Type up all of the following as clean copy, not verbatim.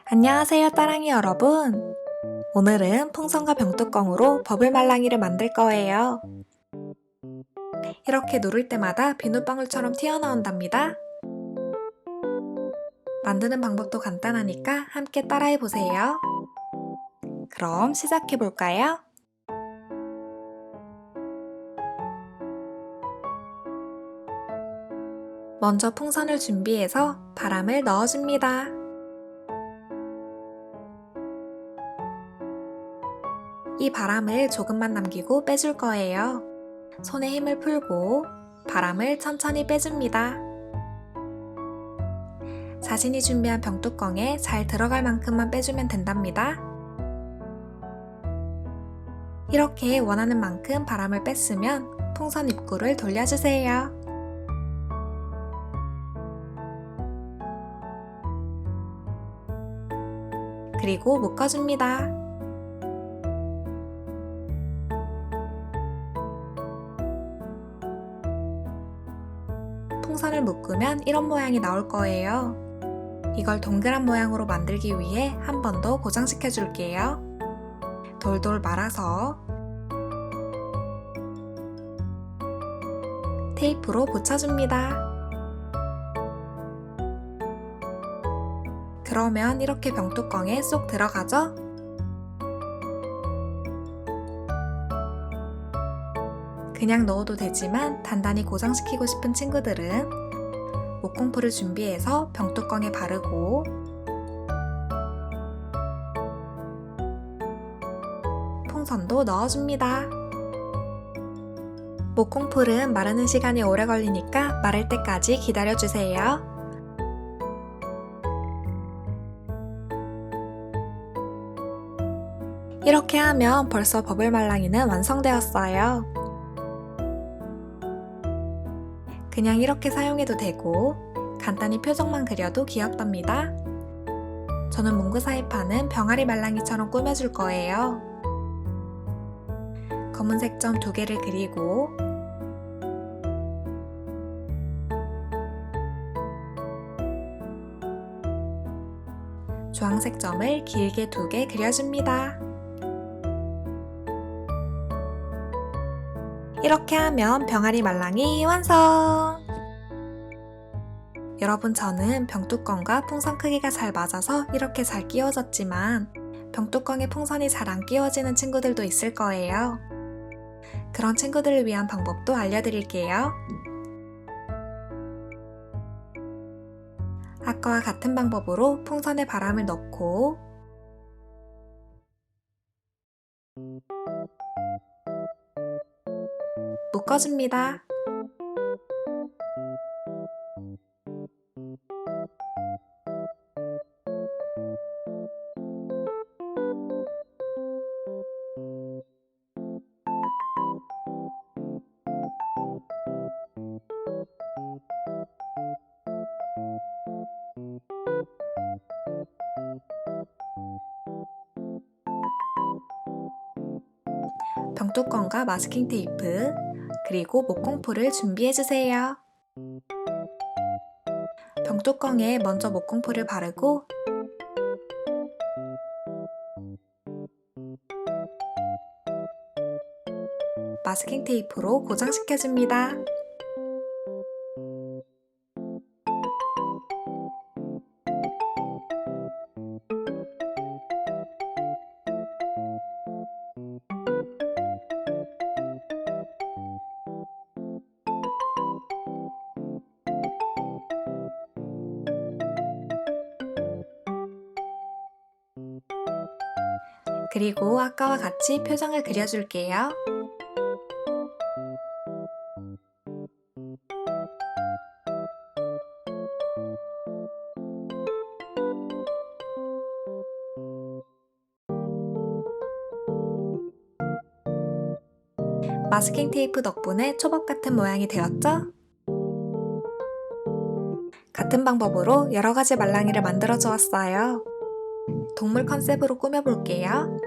안녕하세요, 따랑이 여러분. 오늘은 풍선과 병뚜껑으로 버블 말랑이를 만들 거예요. 이렇게 누를 때마다 비눗방울처럼 튀어나온답니다. 만드는 방법도 간단하니까 함께 따라해 보세요. 그럼 시작해 볼까요? 먼저 풍선을 준비해서 바람을 넣어줍니다. 이 바람을 조금만 남기고 빼줄 거예요. 손에 힘을 풀고 바람을 천천히 빼줍니다. 자신이 준비한 병뚜껑에 잘 들어갈 만큼만 빼주면 된답니다. 이렇게 원하는 만큼 바람을 뺐으면 풍선 입구를 돌려주세요. 그리고 묶어줍니다. 풍선을 묶으면 이런 모양이 나올 거예요. 이걸 동그란 모양으로 만들기 위해 한 번 더 고정시켜 줄게요. 돌돌 말아서 테이프로 붙여줍니다. 그러면 이렇게 병뚜껑에 쏙 들어가죠? 그냥 넣어도 되지만 단단히 고정시키고 싶은 친구들은 목공풀을 준비해서 병뚜껑에 바르고 풍선도 넣어줍니다. 목공풀은 마르는 시간이 오래 걸리니까 마를 때까지 기다려주세요. 이렇게 하면 벌써 버블 말랑이는 완성되었어요. 그냥 이렇게 사용해도 되고 간단히 표정만 그려도 귀엽답니다. 저는 문구 사이판은 병아리 말랑이처럼 꾸며줄 거예요. 검은색 점 2개를 그리고 주황색 점을 길게 2개 그려줍니다. 이렇게 하면 병아리 말랑이 완성! 여러분, 저는 병뚜껑과 풍선 크기가 잘 맞아서 이렇게 잘 끼워졌지만 병뚜껑에 풍선이 잘 안 끼워지는 친구들도 있을 거예요. 그런 친구들을 위한 방법도 알려드릴게요. 아까와 같은 방법으로 풍선에 바람을 넣고 묶어줍니다. 병뚜껑과 마스킹 테이프, 그리고 목공풀을 준비해주세요. 병뚜껑에 먼저 목공풀을 바르고 마스킹 테이프로 고정시켜줍니다. 그리고 아까와 같이 표정을 그려줄게요. 마스킹 테이프 덕분에 초밥 같은 모양이 되었죠? 같은 방법으로 여러 가지 말랑이를 만들어 주었어요. 동물 컨셉으로 꾸며볼게요.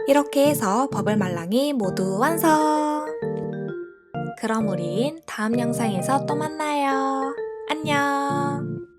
이렇게 해서 버블 말랑이 모두 완성! 그럼 우린 다음 영상에서 또 만나요. 안녕!